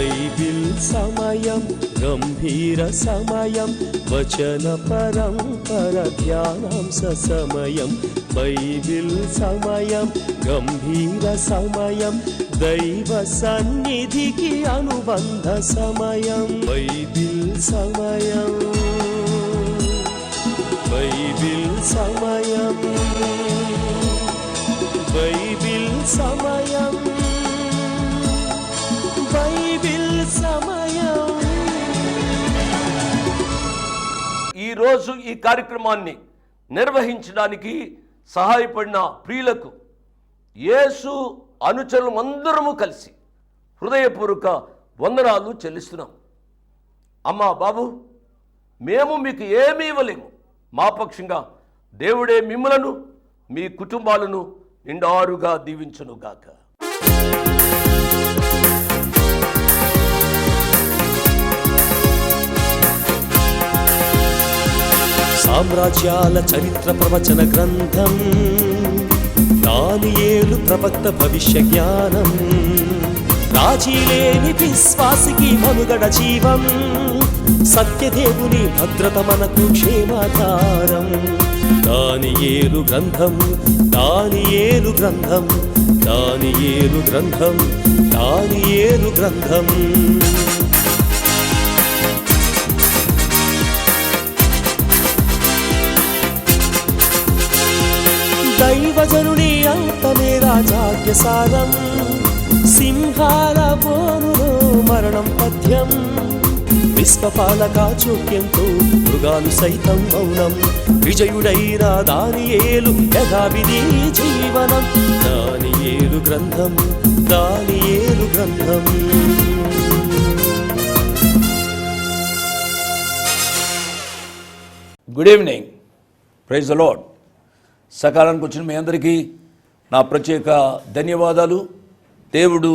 Bible సమయం గంభీర సమయం వచన పరంపర ధ్యానాంశ సమయం బైబిల్ సమయం గంభీర సమయం దైవ సన్నిధికి అనుబంధ సమయం బైబిల్ సమయం బైబిల్ సమయం బైబిల్ సమయం బైబిల్ సమయం. ఈరోజు ఈ కార్యక్రమాన్ని నిర్వహించడానికి సహాయపడిన ప్రియులకు యేసు అనుచరులు అందరము కలిసి హృదయపూర్వక వందనాలు చెల్లిస్తున్నాం. అమ్మా బాబు, మేము మీకు ఏమీ ఇవ్వలేము. మా పక్షంగా దేవుడే మిమ్మలను మీ కుటుంబాలను నిండారుగా దీవించునుగాక. సామ్రాజ్యాల చరిత్ర ప్రవచన గ్రంథం, దానియేలు ప్రవక్త భవిష్య జ్ఞానం, రాజీలేని విశ్వాసికి మనుగడ జీవం, సత్యదేవుని భద్రత మనకు క్షేమాధారం. దానియేలు గ్రంథం, దానియేలు గ్రంథం, దానియేలు గ్రంథం, దానియేలు గ్రంథం. దైవజనుని అంతమే రాజాజ్ఞసారం, సింహాల బోనులో మరణం పద్యం, విశ్వపాలక చోక్యంతో మృగాలు సైతం మౌనం, విజయుడైన దానియేలు యథావిధి జీవనం. దానియేలు గ్రంథం, దానియేలు గ్రంథం. Good evening, praise the lord. సకాలానికి వచ్చిన మీ అందరికీ నా ప్రత్యేక ధన్యవాదాలు. దేవుడు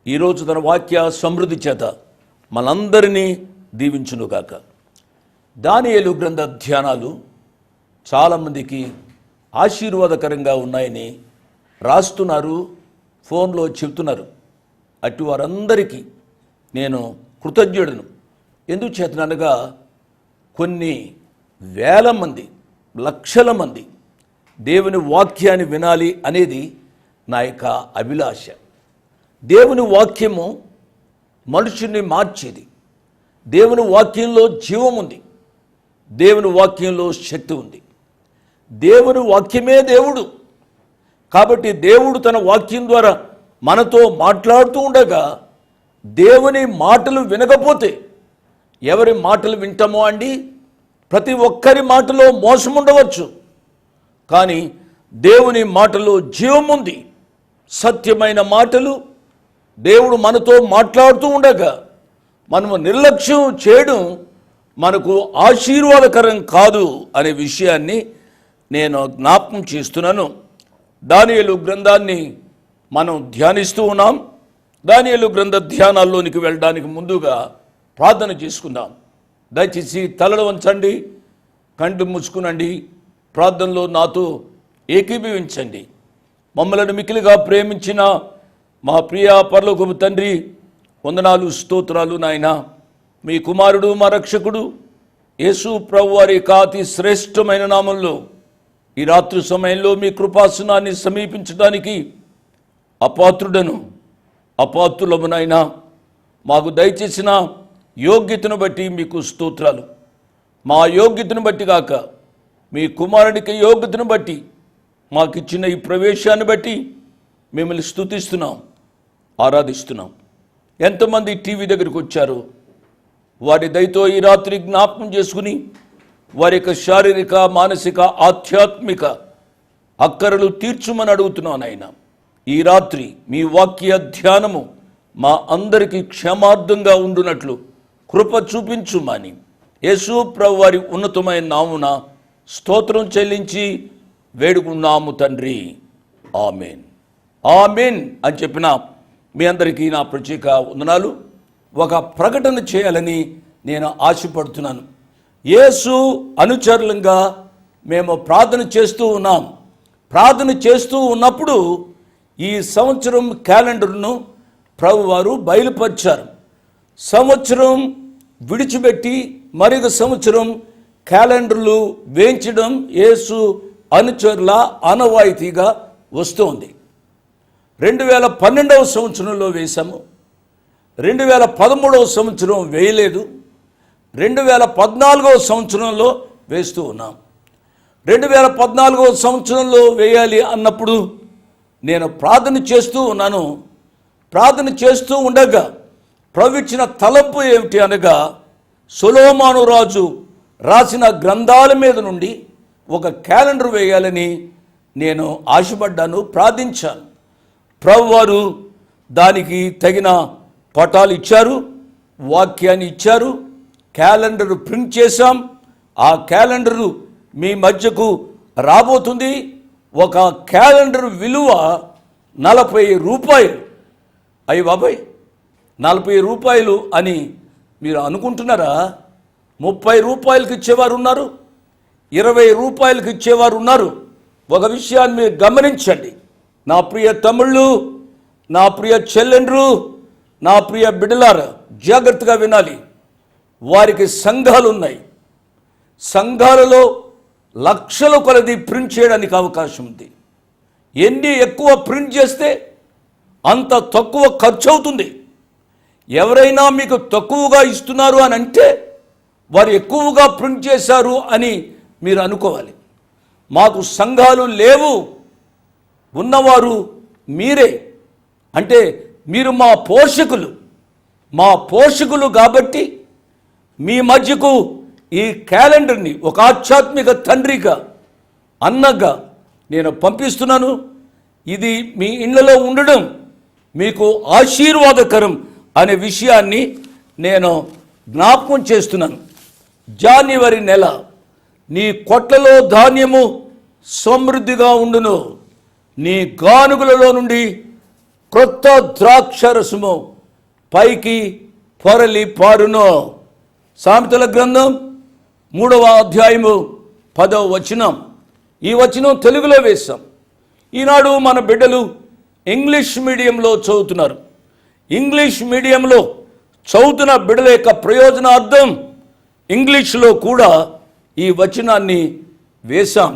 ఈరోజు తన వాక్య సమృద్ధి చేత మనందరినీ దీవించునుగాక. దానియేలు గ్రంథ ధ్యానాలు చాలామందికి ఆశీర్వాదకరంగా ఉన్నాయని రాస్తున్నారు, ఫోన్లో చెబుతున్నారు. అటు వారందరికీ నేను కృతజ్ఞుడను. ఎందుకు చేతనగా కొన్ని వేల మంది, లక్షల మంది దేవుని వాక్యాన్ని వినాలి అనేది నా యొక్క అభిలాష. దేవుని వాక్యము మనుషుని మార్చేది. దేవుని వాక్యంలో జీవం ఉంది, దేవుని వాక్యంలో శక్తి ఉంది. దేవుని వాక్యమే దేవుడు. కాబట్టి దేవుడు తన వాక్యం ద్వారా మనతో మాట్లాడుతూ ఉండగా దేవుని మాటలు వినకపోతే ఎవరి మాటలు వింటామో అండి? ప్రతి ఒక్కరి మాటలో మోసం ఉండవచ్చు, కానీ దేవుని మాటలో జీవం ఉంది. సత్యమైన మాటలు దేవుడు మనతో మాట్లాడుతూ ఉండగా మనము నిర్లక్ష్యం చేయడం మనకు ఆశీర్వాదకరం కాదు అనే విషయాన్ని నేను జ్ఞాపకం చేస్తున్నాను. దానియేలు గ్రంథాన్ని మనం ధ్యానిస్తూ ఉన్నాం. దానియేలు గ్రంథ ధ్యానాల్లోనికి వెళ్ళడానికి ముందుగా ప్రార్థన చేసుకుందాం. దయచేసి తలలు వంచండి, కంటి మూసుకునండి, ప్రార్థనలో నాతో ఏకీభవించండి. మమ్మలను మిక్కిలిగా ప్రేమించిన మా ప్రియ పరలోకపు తండ్రి, వందనాలు, స్తోత్రాలు నాయన. మీ కుమారుడు మా రక్షకుడు యేసు ప్రభు వారి అతి శ్రేష్టమైన నామంలో ఈ రాత్రి సమయంలో మీ కృపాసనాన్ని సమీపించడానికి అపాత్రుడను, అపాత్రులము నాయన. మాకు దయచేసిన యోగ్యతను బట్టి మీకు స్తోత్రాలు. మా యోగ్యతను బట్టి కాక మీ కుమారుడికి యోగ్యతను బట్టి మాకిచ్చిన ఈ ప్రవేశాన్ని బట్టి మిమ్మల్ని స్తుతిస్తున్నాం, ఆరాధిస్తున్నాం. ఎంతమంది టీవీ దగ్గరికి వచ్చారో వారి దయతో ఈ రాత్రి జ్ఞాపకం చేసుకుని వారి యొక్క శారీరక, మానసిక, ఆధ్యాత్మిక అక్కరలు తీర్చుమని అడుగుతున్నాను ఆయన. ఈ రాత్రి మీ వాక్య ధ్యానము మా అందరికీ క్షేమార్థంగా ఉండునట్లు కృప చూపించుమని యేసు ప్రభు వారి ఉన్నతమైన నామున స్తోత్రం చెల్లించి వేడుకున్నాము తండ్రి, ఆమెన్. ఆమెన్ అని చెప్పిన మీ అందరికీ నా ప్రత్యేక వందనాలు. ఒక ప్రకటన చేయాలని నేను ఆశపడుతున్నాను. యేసు అనుచరులంగా మేము ప్రార్థన చేస్తూ ఉన్నాం. ప్రార్థన చేస్తూ ఉన్నప్పుడు ఈ సంవత్సరం క్యాలెండర్ను ప్రభువారు బయలుపరిచారు. సంవత్సరం విడిచిపెట్టి మరొక సంవత్సరం క్యాలెండర్లు వేయించడం యేసు అనుచరుల ఆనవాయితీగా వస్తోంది. 2012వ సంవత్సరంలో వేశాము, 2013వ సంవత్సరం వేయలేదు, 2014వ సంవత్సరంలో వేస్తూ ఉన్నాం. 2014వ సంవత్సరంలో వేయాలి అన్నప్పుడు నేను ప్రార్థన చేస్తూ ఉన్నాను. ప్రార్థన చేస్తూ ఉండగా ప్రభు ఇచ్చిన తలంపు ఏమిటి అనగా, సొలొమోను రాజు రాసిన గ్రంథాల మీద నుండి ఒక క్యాలెండర్ వేయాలని నేను ఆశపడ్డాను, ప్రార్థించాను. ప్రభువారు దానికి తగిన పటాలు ఇచ్చారు, వాక్యాన్ని ఇచ్చారు, క్యాలెండర్ ప్రింట్ చేశాం. ఆ క్యాలెండరు మీ మధ్యకు రాబోతుంది. ఒక క్యాలెండర్ విలువ 40 రూపాయలు. అయ్యి బాబాయ్, 40 రూపాయలు అని మీరు అనుకుంటున్నారా? 30 రూపాయలకి ఇచ్చేవారు ఉన్నారు, 20 రూపాయలకి ఇచ్చేవారు ఉన్నారు. ఒక విషయాన్ని మీరు గమనించండి. నా ప్రియ తమ్ముళ్ళు, నా ప్రియ చెల్లెండ్రు, నా ప్రియ బిడ్డలారా, జాగ్రత్తగా వినాలి. వారికి సంఘాలు ఉన్నాయి. సంఘాలలో లక్షల కొలది ప్రింట్ చేయడానికి అవకాశం ఉంది. ఎన్ని ఎక్కువ ప్రింట్ చేస్తే అంత తక్కువ ఖర్చు అవుతుంది. ఎవరైనా మీకు తక్కువగా ఇస్తున్నారు అని అంటే వారు ఎక్కువగా ప్రింట్ చేశారు అని మీరు అనుకోవాలి. మాకు సంఘాలు లేవు, ఉన్నవారు మీరే. అంటే మీరు మా పోషకులు కాబట్టి మీ మధ్యకు ఈ క్యాలెండర్ని ఒక ఆధ్యాత్మిక తండ్రిగా, అన్నగా నేను పంపిస్తున్నాను. ఇది మీ ఇళ్లలో ఉండడం మీకు ఆశీర్వాదకరం అనే విషయాన్ని నేను జ్ఞాపకం చేస్తున్నాను. జనవరి నెల నీ కొట్లలో ధాన్యము సమృద్ధిగా ఉండును, నీ గానుగులలో నుండి క్రొత్త ద్రాక్షరసము పైకి పొరలి పారును. సామెతల గ్రంథం 3వ అధ్యాయము 10వ వచనం. ఈ వచనం తెలుగులో వేశాం. ఈనాడు మన బిడ్డలు ఇంగ్లీష్ మీడియంలో చదువుతున్నారు. ఇంగ్లీష్ మీడియంలో చదువుతున్న బిడ్డల యొక్క ప్రయోజనార్థం ఇంగ్లీష్లో కూడా ఈ వచనాన్ని వేశాం.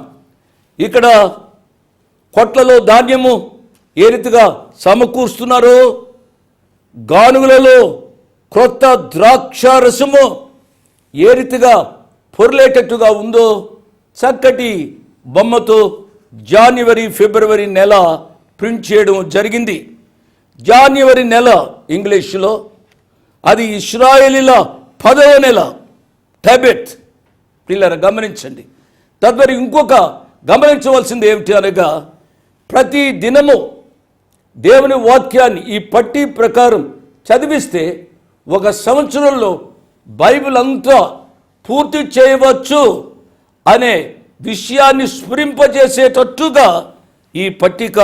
ఇక్కడ కొట్లలో ధాన్యము ఏ రీతిగా సమకూరుస్తున్నారో, గానుగులలో క్రొత్త ద్రాక్షారసము ఏ రీతిగా పొర్లేటట్టుగా ఉందో చక్కటి బొమ్మతో జనవరి, ఫిబ్రవరి నెల ప్రింట్ చేయడం జరిగింది. జనవరి నెల ఇంగ్లీష్లో అది ఇశ్రాయేలీల 10వ నెల, టెబెత్. పిల్లలు గమనించండి. తద్వారా ఇంకొక గమనించవలసింది ఏమిటి అనగా, ప్రతి దినము దేవుని వాక్యాన్ని ఈ పట్టీ ప్రకారం చదివిస్తే ఒక సంవత్సరంలో బైబిల్ అంతా పూర్తి చేయవచ్చు అనే విషయాన్ని స్ఫురింపజేసేటట్టుగా ఈ పట్టిక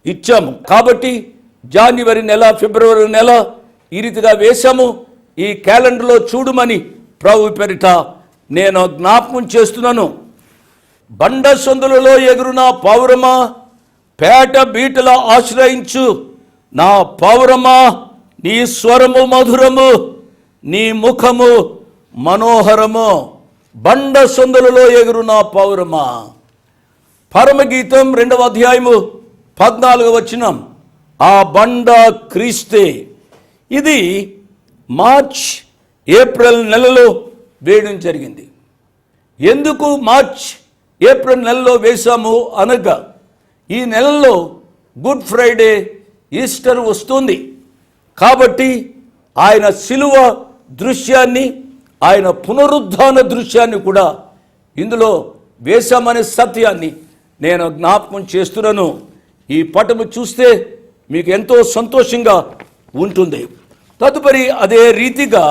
ఇచ్చాము. కాబట్టి జనవరి నెల, ఫిబ్రవరి నెల ఈ రీతిగా వేశాము. ఈ క్యాలెండర్లో చూడమని ప్రభు పేరిట నేను జ్ఞాపకం చేస్తున్నాను. బండ సందులలో ఎగురున పౌరమా, పేట బీటల ఆశ్రయించు నా పౌరమా, నీ స్వరము మధురము, నీ ముఖము మనోహరము. బండ సందులలో ఎగురున పౌరమా. పరమగీతం 2వ అధ్యాయము 14వ వచనం. ఆ బండ క్రీస్తే. ఇది మార్చ్, ఏప్రిల్ నెలలో వేయడం జరిగింది. ఎందుకు మార్చ్, ఏప్రిల్ నెలలో వేశాము అనగా, ఈ నెలలో గుడ్ ఫ్రైడే, ఈస్టర్ వస్తుంది. కాబట్టి ఆయన శిలువ దృశ్యాన్ని, ఆయన పునరుద్ధాన దృశ్యాన్ని కూడా ఇందులో వేశామనే సత్యాన్ని నేను జ్ఞాపకం చేస్తున్నాను. ఈ పటము చూస్తే మీకు ఎంతో సంతోషంగా ఉంటుంది. తదుపరి అదే రీతిగా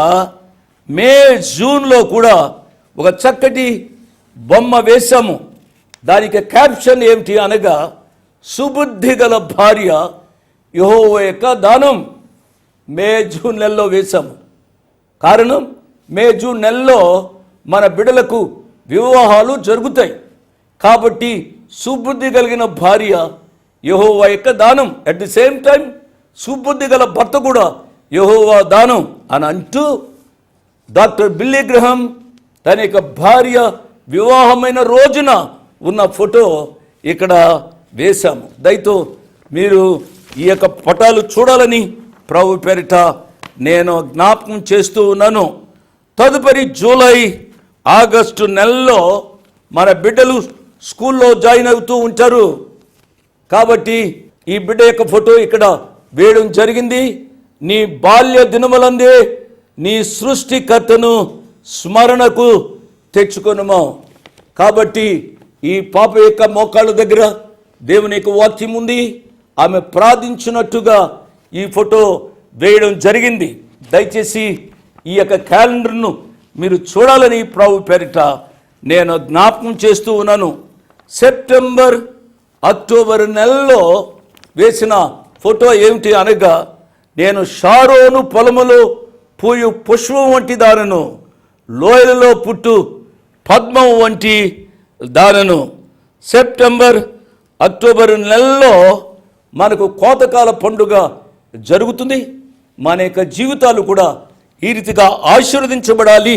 మే, జూన్లో కూడా ఒక చక్కటి బొమ్మ వేశాము. దానికి క్యాప్షన్ ఏమిటి అనగా, సుబుద్ధి గల భార్య యెహోవా యొక్క దానం. మే, జూన్ నెలలో వేశాము. కారణం, మే, జూన్ నెలలో మన బిడ్డలకు వివాహాలు జరుగుతాయి. కాబట్టి సుబుద్ధి కలిగిన భార్య యెహోవా యొక్క దానం. At the same time Subuddhi గల భర్త కూడా యెహోవా దానం అని అంటూ డాక్టర్ బిల్లీ గ్రహం తన యొక్క భార్య వివాహమైన రోజున ఉన్న ఫోటో ఇక్కడ వేశాము. దయతో మీరు ఈ యొక్క పటాలు చూడాలని ప్రభు పేరిట నేను జ్ఞాపకం చేస్తూ ఉన్నాను. తదుపరి జూలై ఆగస్టు నెలలో మన బిడ్డలు స్కూల్లో జాయిన్ అవుతూ ఉంటారు. కాబట్టి ఈ బిడ్డ యొక్క ఫోటో ఇక్కడ వేయడం జరిగింది. నీ బాల్య దినములందే నీ సృష్టికర్తను స్మరణకు తెచ్చుకొనుము. కాబట్టి ఈ పాప యొక్క మోకాళ్ళ దగ్గర దేవుని యొక్క వాక్యం ఉంది. ఆమె ప్రార్థించినట్టుగా ఈ ఫోటో వేయడం జరిగింది. దయచేసి ఈ యొక్క క్యాలెండర్ను మీరు చూడాలని ప్రభు పేరిట నేను జ్ఞాపకం చేస్తూ ఉన్నాను. సెప్టెంబర్ అక్టోబర్ నెలలో వేసిన ఫోటో ఏమిటి అనగా, నేను షారోను పొలములో పూయు పుష్పం వంటి దానను, లోయలలో పుట్టు పద్మం వంటి దానను. సెప్టెంబర్ అక్టోబర్ నెలలో మనకు కోతకాల పండుగ జరుగుతుంది. మన యొక్క జీవితాలు కూడా ఈ రీతిగా ఆశీర్వదించబడాలి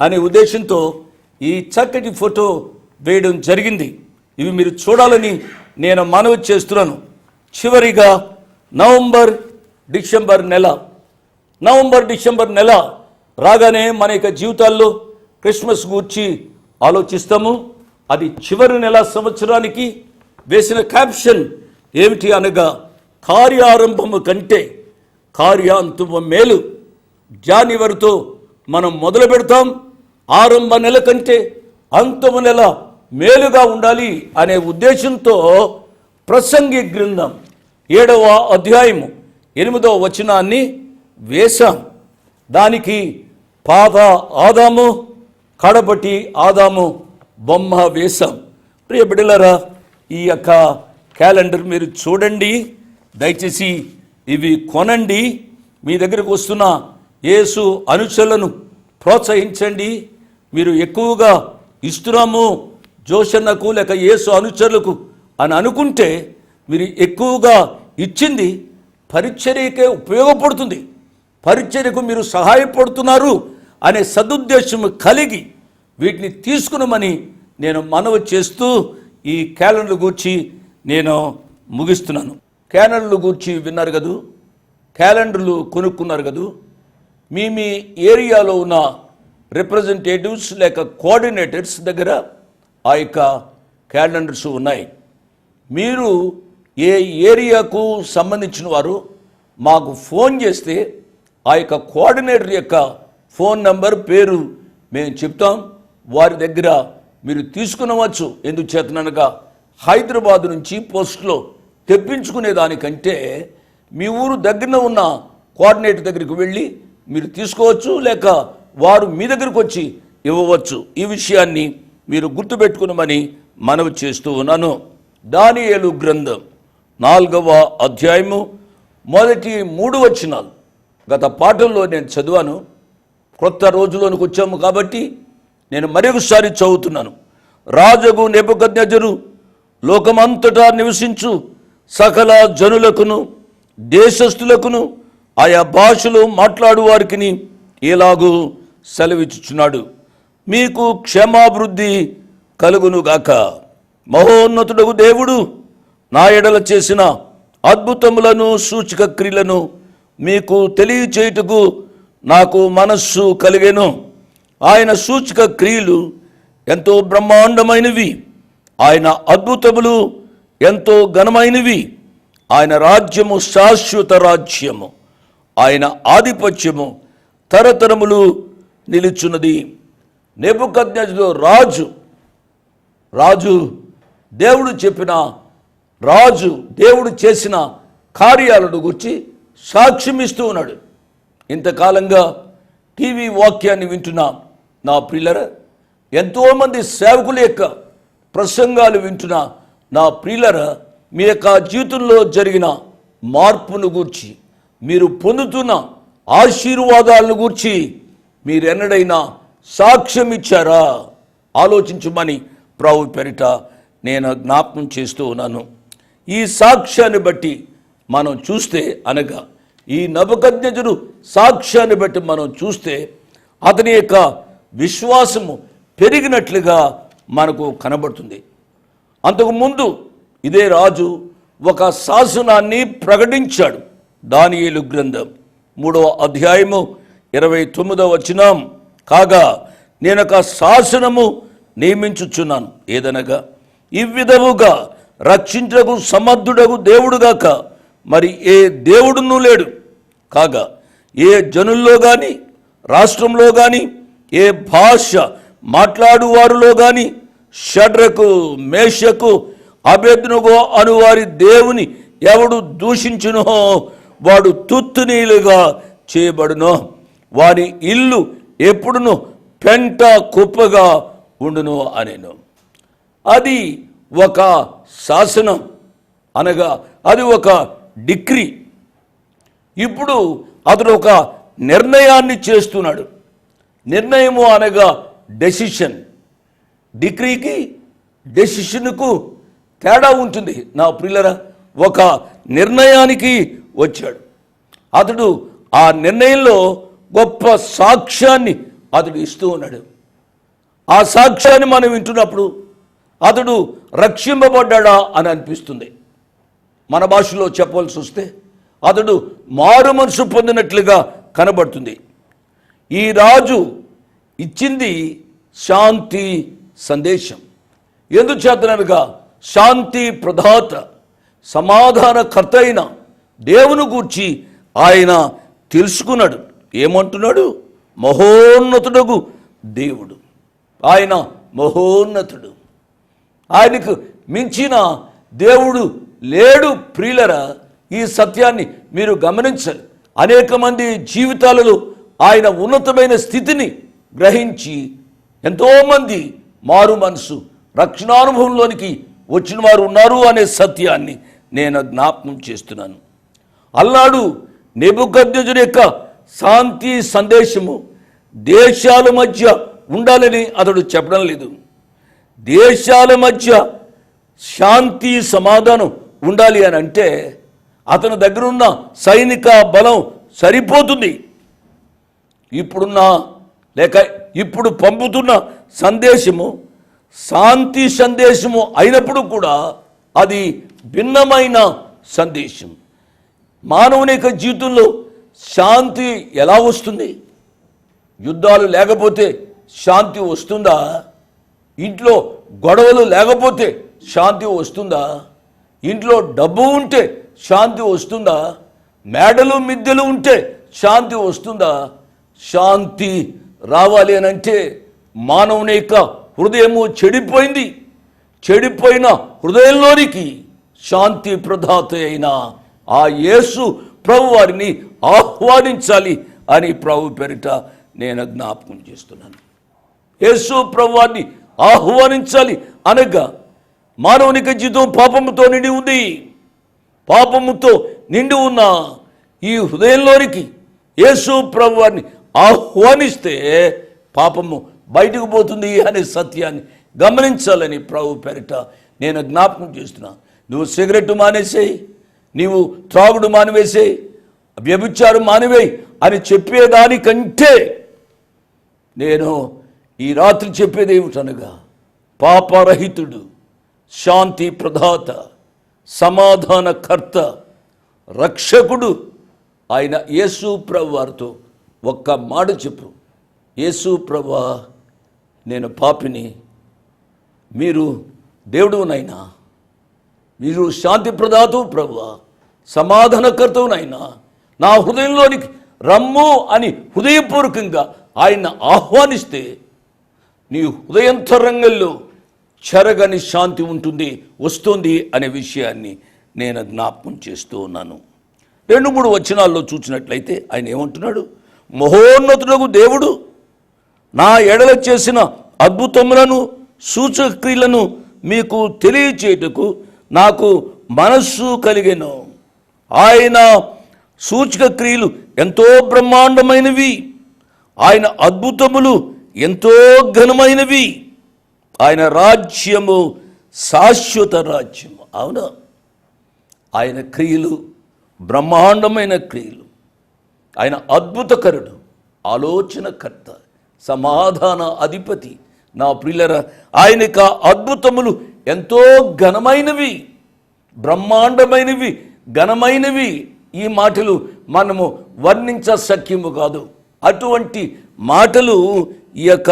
అనే ఉద్దేశంతో ఈ చక్కటి ఫోటో వేయడం జరిగింది. ఇవి మీరు చూడాలని నేను మనవి చేస్తున్నాను. చివరిగా నవంబర్ డిసెంబర్ నెల రాగానే మన యొక్క జీవితాల్లో క్రిస్మస్ గురించి ఆలోచిస్తాము. అది చివరి నెల సంవత్సరానికి వేసిన క్యాప్షన్ ఏమిటి అనగా, కార్యారంభము కంటే కార్యాంతము మేలు. జాన్యువరితో మనం మొదలు పెడతాం. ఆరంభ నెల కంటే అంతము నెల మేలుగా ఉండాలి అనే ఉద్దేశంతో ప్రసంగి గ్రంథం 7వ అధ్యాయము 8వ వచనాన్ని వేశాం. దానికి పాత ఆదాము, కడపటి ఆదాము బొమ్మ వేశాం. ప్రియ బిడ్డలారా, ఈ యొక్క క్యాలెండర్ మీరు చూడండి. దయచేసి ఇవి కొనండి. మీ దగ్గరకు వస్తున్న యేసు అనుచరులను ప్రోత్సహించండి. మీరు ఎక్కువగా ఇస్తున్నాము జోషన్నకు లేక యేసు అనుచరులకు అని అనుకుంటే మీరు ఎక్కువగా ఇచ్చింది పరిచర్యకే ఉపయోగపడుతుంది, పరిచర్యకు మీరు సహాయపడుతున్నారు అనే సదుద్దేశం కలిగి వీటిని తీసుకున్నామని నేను మనవి చేస్తూ ఈ క్యాలెండర్ గూర్చి నేను ముగిస్తున్నాను. క్యాలెండర్లు గూర్చి విన్నారు కదూ, క్యాలెండర్లు కొనుక్కున్నారు కదూ. మీ ఏరియాలో ఉన్న రిప్రజెంటేటివ్స్ లేక కోఆర్డినేటర్స్ దగ్గర ఆ యొక్క క్యాలెండర్స్ ఉన్నాయి. మీరు ఏ ఏరియాకు సంబంధించిన వారు మాకు ఫోన్ చేస్తే ఆ యొక్క కోఆర్డినేటర్ యొక్క ఫోన్ నంబర్, పేరు మేము చెప్తాం. వారి దగ్గర మీరు తీసుకునవచ్చు. ఎందుచేతనగా హైదరాబాద్ నుంచి పోస్ట్లో తెప్పించుకునే దానికంటే మీ ఊరు దగ్గర ఉన్న కోఆర్డినేటర్ దగ్గరికి వెళ్ళి మీరు తీసుకోవచ్చు, లేక వారు మీ దగ్గరకు వచ్చి ఇవ్వవచ్చు. ఈ విషయాన్ని మీరు గుర్తుపెట్టుకునమని మనవి చేస్తూ ఉన్నాను. దానియేలు గ్రంథం 4వ అధ్యాయము మొదటి 3 వచనాలు గత పాఠంలో నేను చదివాను. క్రొత్త రోజులోనికి వచ్చాము కాబట్టి నేను మరొకసారి చదువుతున్నాను. రాజగు నెబుకద్నెజరు లోకమంతటా నివసించు సకల జనులకును దేశస్థులకును ఆయా భాషలు మాట్లాడు వారికి ఇలాగూ సెలవిచ్చుచున్నాడు, మీకు క్షేమాభివృద్ధి కలుగునుగాక. మహోన్నతుడగు దేవుడు నా ఎడల చేసిన అద్భుతములను సూచక క్రియలను మీకు తెలియచేయుటకు నాకు మనస్సు కలిగెను. ఆయన సూచక క్రియలు ఎంతో బ్రహ్మాండమైనవి, ఆయన అద్భుతములు ఎంతో ఘనమైనవి. ఆయన రాజ్యము శాశ్వత రాజ్యము, ఆయన ఆధిపత్యము తరతరములు నిలుచున్నది. నెబుకద్నెజరు రాజు దేవుడు చెప్పిన దేవుడు చేసిన కార్యాలను గురించి సాక్ష్యం ఇస్తూ ఉన్నాడు. ఇంతకాలంగా టీవీ వాక్యాన్ని వింటున్నా నా ప్రియులరా, ఎంతోమంది సేవకుల యొక్క ప్రసంగాలు వింటున్నా నా ప్రియులరా, మీ యొక్క జీవితంలో జరిగిన మార్పును గూర్చి, మీరు పొందుతున్న ఆశీర్వాదాలను గూర్చి మీరు ఎన్నడైనా సాక్ష్యం ఇచ్చారా? ఆలోచించమని ప్రభు పేరిట నేను జ్ఞాపకం చేస్తూ ఉన్నాను. ఈ సాక్ష్యాన్ని బట్టి మనం చూస్తే అనగా ఈ నెబుకద్నెజరు సాక్ష్యాన్ని బట్టి మనం చూస్తే అతని యొక్క విశ్వాసము పెరిగినట్లుగా మనకు కనబడుతుంది. అంతకుముందు ఇదే రాజు ఒక శాసనాన్ని ప్రకటించాడు. దానియేలు గ్రంథం 3వ అధ్యాయము 29వ వచనం, కాగా నేనొక శాసనము నియమించుచున్నాను, ఏదనగా ఈ విధముగా రక్షించకు సమర్థుడగు దేవుడుగాక మరి ఏ దేవుడును లేడు. కాగా ఏ జనుల్లో కానీ, రాష్ట్రంలో కానీ, ఏ భాష మాట్లాడువారిలో కానీ షడ్రకు, మేషకు, అబేద్నెగో అనువారి దేవుని ఎవడు దూషించునో వాడు తుత్తునీలుగా చేయబడునో, వాని ఇల్లు ఎప్పుడును పెంట కుప్పగా ఉండును అనేను. అది ఒక శాసనం, అనగా అది ఒక డిక్రీ. ఇప్పుడు అతడు ఒక నిర్ణయాన్ని చేస్తున్నాడు. నిర్ణయము అనగా డెసిషన్. డిక్రీకి డెసిషన్కు తేడా ఉంటుంది నా ప్రియులరా. ఒక నిర్ణయానికి వచ్చాడు అతడు. ఆ నిర్ణయంలో గొప్ప సాక్ష్యాన్ని అతడు ఇస్తూ ఉన్నాడు. ఆ సాక్ష్యాన్ని మనం వింటున్నప్పుడు అతడు రక్షింపబడ్డా అని అనిపిస్తుంది. మన భాషలో చెప్పవలసి వస్తే అతడు మారు మనసు పొందినట్లుగా కనబడుతుంది. ఈ రాజు ఇచ్చింది శాంతి సందేశం. ఎందుచేతనగా శాంతి ప్రదాత, సమాధానకర్త అయిన దేవుని గూర్చి ఆయన తెలుసుకున్నాడు. ఏమంటున్నాడు? మహోన్నతుడగు దేవుడు. ఆయన మహోన్నతుడు. ఆయనకు మించిన దేవుడు లేడు. ప్రియులరా, ఈ సత్యాన్ని మీరు గమనించాలి. అనేక మంది జీవితాలలో ఆయన ఉన్నతమైన స్థితిని గ్రహించి ఎంతోమంది మారు మనసు, రక్షణానుభవంలోనికి వచ్చిన వారు ఉన్నారు అనే సత్యాన్ని నేను జ్ఞాపకం చేస్తున్నాను. అల్లాడు నెబుకద్నెజరు యొక్క శాంతి సందేశము దేశాల మధ్య ఉండాలని అతడు చెప్పడం లేదు. దేశాల మధ్య శాంతి సమాధానం ఉండాలి అని అంటే అతని దగ్గర ఉన్న సైనిక బలం సరిపోతుంది. ఇప్పుడున్న లేక ఇప్పుడు పంపుతున్న సందేశము శాంతి సందేశము అయినప్పుడు కూడా అది భిన్నమైన సందేశం. మానవుని యొక్క జీవితంలో శాంతి ఎలా వస్తుంది? యుద్ధాలు లేకపోతే శాంతి వస్తుందా? ఇంట్లో గొడవలు లేకపోతే శాంతి వస్తుందా? ఇంట్లో డబ్బు ఉంటే శాంతి వస్తుందా? మేడలు మిద్దెలు ఉంటే శాంతి వస్తుందా? శాంతి రావాలి అని అంటే మానవుని యొక్క హృదయము చెడిపోయింది. చెడిపోయిన హృదయంలోనికి శాంతి ప్రదాత అయిన ఆ యేసు ప్రభు వారిని ఆహ్వానించాలి అని ప్రభు పేరిట నేను జ్ఞాపకం చేస్తున్నాను. యేసు ప్రభు వారిని ఆహ్వానించాలి అనగా మానవునికి జీవితం పాపముతో నిండి ఉంది. పాపముతో నిండి ఉన్న ఈ హృదయంలోనికి యేసు ప్రభు వారిని ఆహ్వానిస్తే పాపము బయటకు పోతుంది అనే సత్యాన్ని గమనించాలని ప్రభు పేరిట నేను జ్ఞాపకం చేస్తున్నా. నువ్వు సిగరెట్ మానేసేయి, నీవు త్రాగుడు మానివేసేయి, వ్యభిచారం మానివేయి అని చెప్పేదానికంటే నేను ఈ రాత్రి చెప్పేది ఏమిటనగా పాపరహితుడు, శాంతి ప్రదాత, సమాధానకర్త, రక్షకుడు ఆయన యేసు ప్రభు వారితో ఒక్క మాట చెప్పు. యేసు ప్రభువా, నేను పాపిని, మీరు దేవుడునైనా, మీరు శాంతి ప్రదాతవు ప్రభువా, సమాధానకర్తవునైనా, నా హృదయంలోనికి రమ్ము అని హృదయపూర్వకంగా ఆయన ఆహ్వానిస్తే నీ హృదయంతరంగంలో చెరగని శాంతి ఉంటుంది, వస్తుంది అనే విషయాన్ని నేను జ్ఞాపకం చేస్తూ ఉన్నాను. 2-3 వచనాల్లో చూసినట్లయితే ఆయన ఏమంటున్నాడు? మహోన్నతుడగు దేవుడు నా ఎడల చేసిన అద్భుతములను, సూచక్రియలను మీకు తెలియచేయుటకు నాకు మనస్సు కలిగెను. ఆయన సూచక క్రియలు ఎంతో బ్రహ్మాండమైనవి, ఆయన అద్భుతములు ఎంతో ఘనమైనవి, ఆయన రాజ్యము శాశ్వత రాజ్యము. అవునా? ఆయన క్రియలు బ్రహ్మాండమైన క్రియలు, ఆయన అద్భుతకరుడు, ఆలోచనకర్త, సమాధాన అధిపతి. నా ప్రియులరా, ఆయన యొక్క అద్భుతములు ఎంతో ఘనమైనవి, బ్రహ్మాండమైనవి, ఘనమైనవి. ఈ మాటలు మనము వర్ణించశక్యము కాదు. అటువంటి మాటలు ఈ యొక్క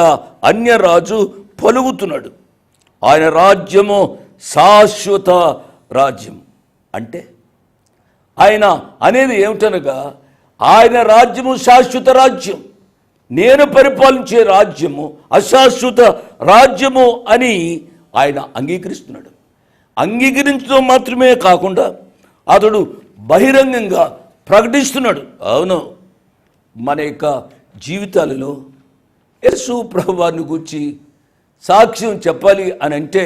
అన్యరాజు పలుకుతున్నాడు. ఆయన రాజ్యము శాశ్వత రాజ్యం. అంటే ఆయన అనేది ఏమిటనగా, ఆయన రాజ్యము శాశ్వత రాజ్యం, నేను పరిపాలించే రాజ్యము అశాశ్వత రాజ్యము అని ఆయన అంగీకరిస్తున్నాడు. అంగీకరించడం మాత్రమే కాకుండా అతడు బహిరంగంగా ప్రకటిస్తున్నాడు. అవును, మన యొక్క జీవితాలలో యేసు ప్రభువారిని గురించి సాక్ష్యం చెప్పాలి అని అంటే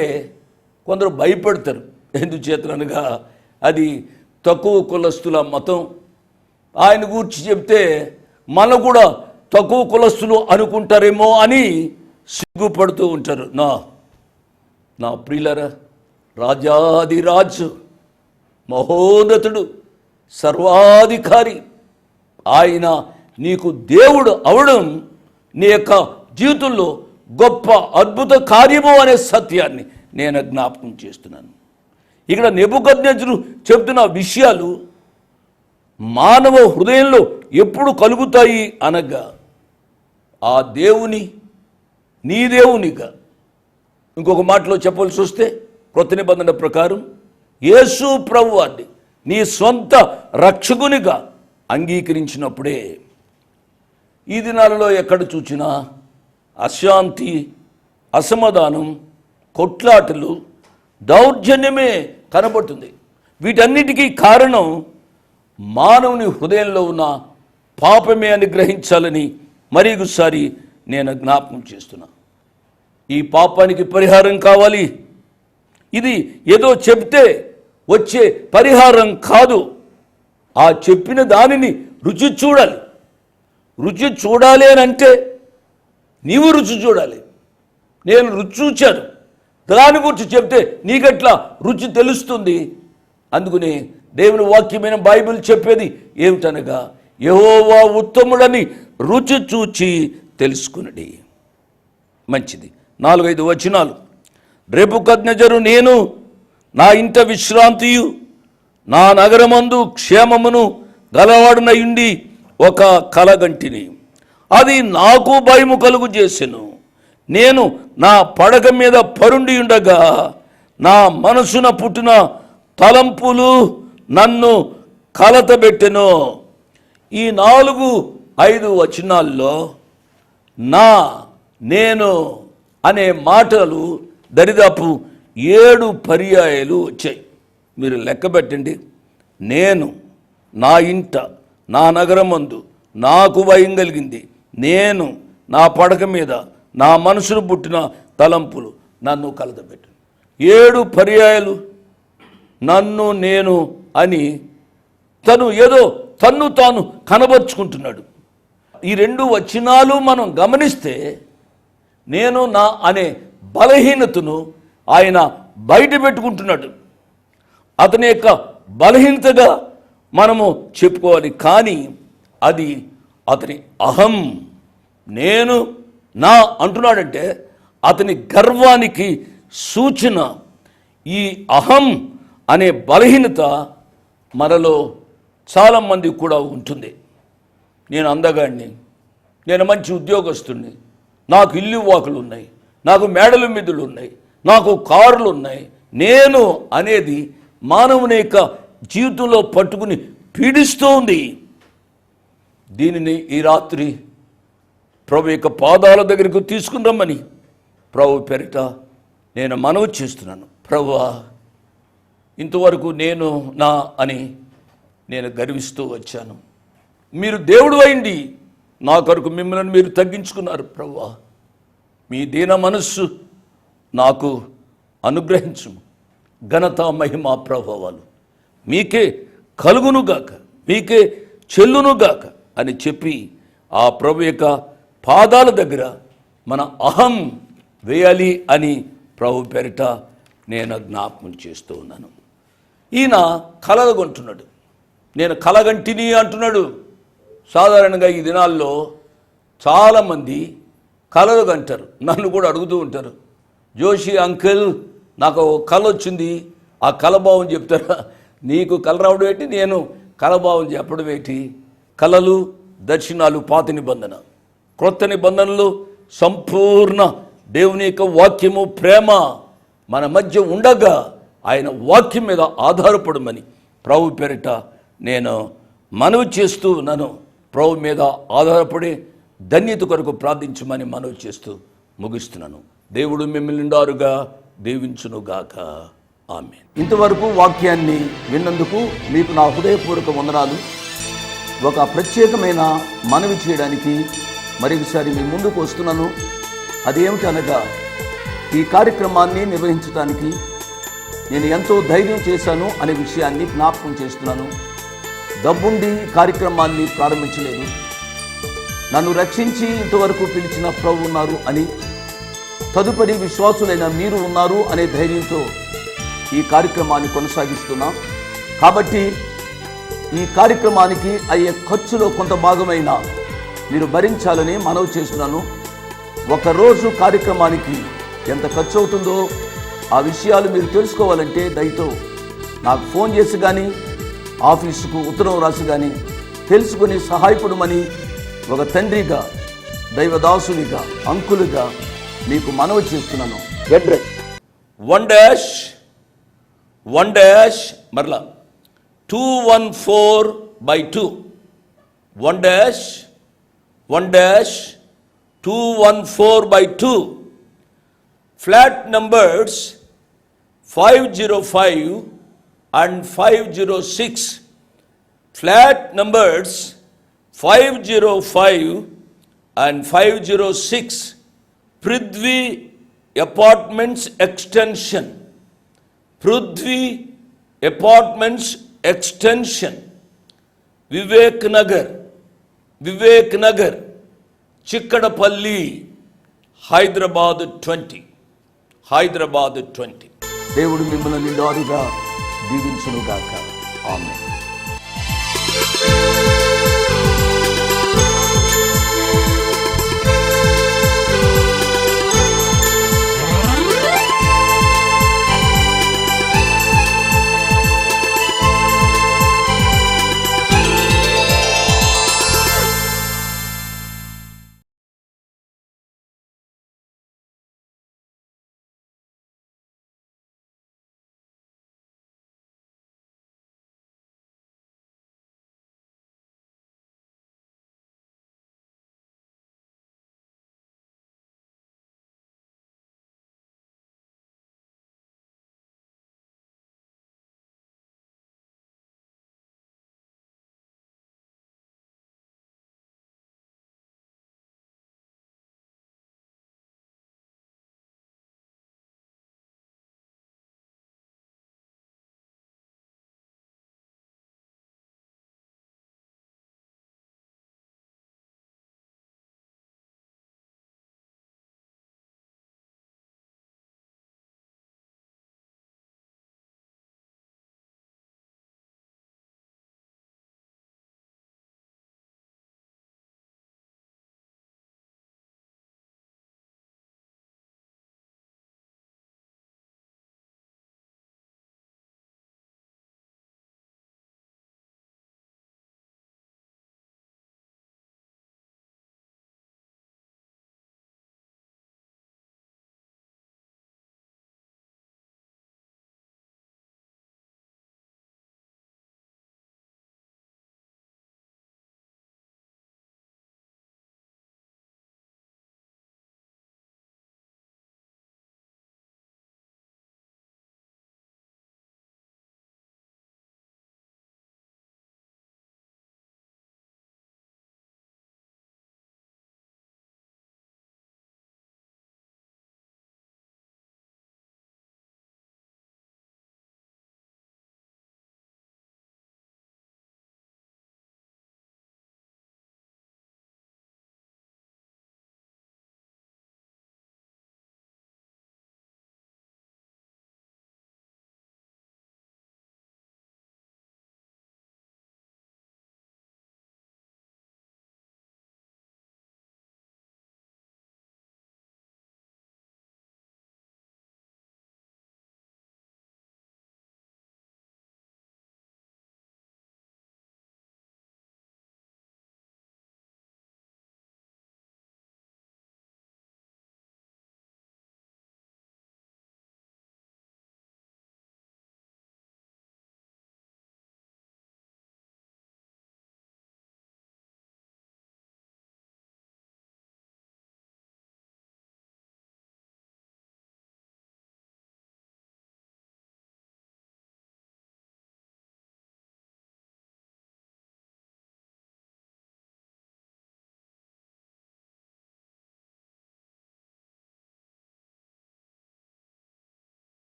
కొందరు భయపడతారు. ఎందుచేతనగా అది తక్కువ కులస్తుల మతం. ఆయన గురించి చెప్తే మన కూడా తక్కువ కులస్తులు అనుకుంటారేమో అని సిగ్గుపడుతూ ఉంటారు. నా ప్రియులరా, రాజాదిరాజు, మహోన్నతుడు, సర్వాధికారి ఆయన నీకు దేవుడు అవడం నీ యొక్క జీవితంలో గొప్ప అద్భుత కార్యము అనే సత్యాన్ని నేను జ్ఞాపకం చేస్తున్నాను. ఇక్కడ నెబుకద్నెజరు చెప్తున్న విషయాలు మానవ హృదయంలో ఎప్పుడు కలుగుతాయి అనగా, ఆ దేవుని నీ దేవునిగా, ఇంకొక మాటలో చెప్పవలసి వస్తే కొత్త నిబంధన ప్రకారం యేసు ప్రభువాన్ని నీ సొంత రక్షకునిగా అంగీకరించినప్పుడే ఈ దినాలలో ఎక్కడ చూచినా అశాంతి, అసమాధానం, కొట్లాటలు, దౌర్జన్యమే కనబడుతుంది. వీటన్నిటికీ కారణం మానవుని హృదయంలో ఉన్న పాపమే అని గ్రహించాలని మరొకసారి నేను జ్ఞాపకం చేస్తున్నా. ఈ పాపానికి పరిహారం కావాలి. ఇది ఏదో చెప్తే వచ్చే పరిహారం కాదు. ఆ చెప్పిన దానిని రుచి చూడాలి. రుచి చూడాలి అని అంటే నీవు రుచి చూడాలి. నేను రుచి చూచాను, దాని గురించి చెప్తే నీకెట్లా రుచి తెలుస్తుంది? అందుకని దేవుని వాక్యమైన బైబిల్ చెప్పేది ఏమిటనగా, యెహోవా ఉత్తముడని రుచి చూచి తెలుసుకునడి. మంచిది. 4-5 వచనాలు. నెబుకద్నెజరు నేను నా ఇంట విశ్రాంతియు నా నగరమందు క్షేమమును గలవాడునయుండి ఒక కలగంటిని, అది నాకు భయము కలుగు చేసెను. నేను నా పడక మీద పరుండి ఉండగా నా మనసున పుట్టిన తలంపులు నన్ను కలతబెట్టెను. ఈ 4-5 వచనాల్లో నేను అనే మాటలు దరిదాపు 7 పర్యాయాలు వచ్చాయి. మీరు లెక్క పెట్టండి. నేను, నా ఇంట, నా నగరమందు నాకు భయం కలిగింది, నేను, నా పడక మీద నా మనసును పుట్టిన తలంపులు నన్ను కలతబెట్టు. 7 పర్యాయాలు నన్ను, నేను అని తను ఏదో తన్ను తాను కనబరుచుకుంటున్నాడు. ఈ 2 వచనాలు మనం గమనిస్తే నేను, నా అనే బలహీనతను ఆయన బయట పెట్టుకుంటున్నాడు. అతని యొక్క బలహీనతగా మనము చెప్పుకోవాలి. కానీ అది అతని అహం, నేను, నా అంటున్నాడంటే అతని గర్వానికి సూచన. ఈ అహం అనే బలహీనత మనలో చాలామంది కూడా ఉంటుంది. నేను అందగాడిని, నేను మంచి ఉద్యోగస్తుడిని, నాకు ఇల్లు వాకులు ఉన్నాయి, నాకు మేడల మిద్దులు ఉన్నాయి, నాకు కార్లు ఉన్నాయి. నేను అనేది మానవుని యొక్క జీవితంలో పట్టుకుని పీడిస్తూ ఉంది. దీనిని ఈ రాత్రి ప్రభు యొక్క పాదాల దగ్గరకు తీసుకుని రమ్మని ప్రభు పేరిట నేను మనవి చేస్తున్నాను. ప్రభువా, ఇంతవరకు నేను, నా అని నేను గర్విస్తూ వచ్చాను. మీరు దేవుడు అయింది నా కొరకు మిమ్మల్ని మీరు తగ్గించుకున్నారు. ప్రభువా, మీ దీన మనస్సు నాకు అనుగ్రహించు. ఘనత, మహిమ, ప్రభావాలు మీకే కలుగునుగాక, మీకే చెల్లునుగాక అని చెప్పి ఆ ప్రభు యొక్క పాదాల దగ్గర మన అహం వేయాలి అని ప్రభు పేరిట నేను జ్ఞాపకం చేస్తూ ఉన్నాను. ఈయన కలగొంటున్నాడు. నేను కలగంటిని అంటున్నాడు. సాధారణంగా ఈ దినాల్లో చాలామంది కలలు కంటారు. నన్ను కూడా అడుగుతూ ఉంటారు, జోషి అంకుల్ నాకు కళ వచ్చింది, ఆ కలభావం చెప్తారా? నీకు కళ రావడం ఏంటి, నేను కలభావం చెప్పడం ఏంటి? కళలు దర్శనాలు పాత నిబంధన, క్రొత్త నిబంధనలు సంపూర్ణ దేవుని యొక్క వాక్యము ప్రేమ మన మధ్య ఉండగా ఆయన వాక్యం మీద ఆధారపడమని ప్రభు పేరిట నేను మనవి చేస్తూ నన్ను ప్రభు మీద ఆధారపడి ధన్యత కొరకు ప్రార్థించమని మనవి చేస్తూ ముగిస్తున్నాను. దేవుడు మిమ్మల్ని నిండారుగా దీవించునుగాక. ఆమేన్. ఇంతవరకు వాక్యాన్ని విన్నందుకు మీకు నా హృదయపూర్వక వందనాలు. ఒక ప్రత్యేకమైన మనవి చేయడానికి మరొకసారి మీ ముందుకు వస్తున్నాను. అదేమిటి అనగా, ఈ కార్యక్రమాన్ని నిర్వహించడానికి నేను ఎంతో ధైర్యం చేశాను అనే విషయాన్ని జ్ఞాపకం చేస్తున్నాను. డబ్బుండి కార్యక్రమాన్ని ప్రారంభించలేదు. నన్ను రక్షించి ఇంతవరకు పిలిచిన ప్రభు ఉన్నారు అని, తదుపరి విశ్వాసులైన మీరు ఉన్నారు అనే ధైర్యంతో ఈ కార్యక్రమాన్ని కొనసాగిస్తున్నాం. కాబట్టి ఈ కార్యక్రమానికి అయ్యే ఖర్చులో కొంత భాగమైన మీరు భరించాలని మనవి చేస్తున్నాను. ఒకరోజు కార్యక్రమానికి ఎంత ఖర్చు అవుతుందో ఆ విషయాలు మీరు తెలుసుకోవాలంటే దయతో నాకు ఫోన్ చేసి కానీ ఆఫీసుకు ఉత్తరం రాసి కానీ తెలుసుకొని సహాయపడమని ఒక తండ్రిగా, దైవదాసునిగా, అంకులుగా మీకు మనవి చేస్తున్నాను. అడ్రస్ 1-1- మరలా 214/2 1-1-214/2 flat numbers 505 and 506. Flat numbers 505 and 506. Prithvi apartments extension, Prithvi apartments extension, Vivek Nagar, Chikkadpally, Hyderabad 20. దేవుడు మిమ్మల్ని నిండారుగా దీవించునుగాక. ఆమేన్.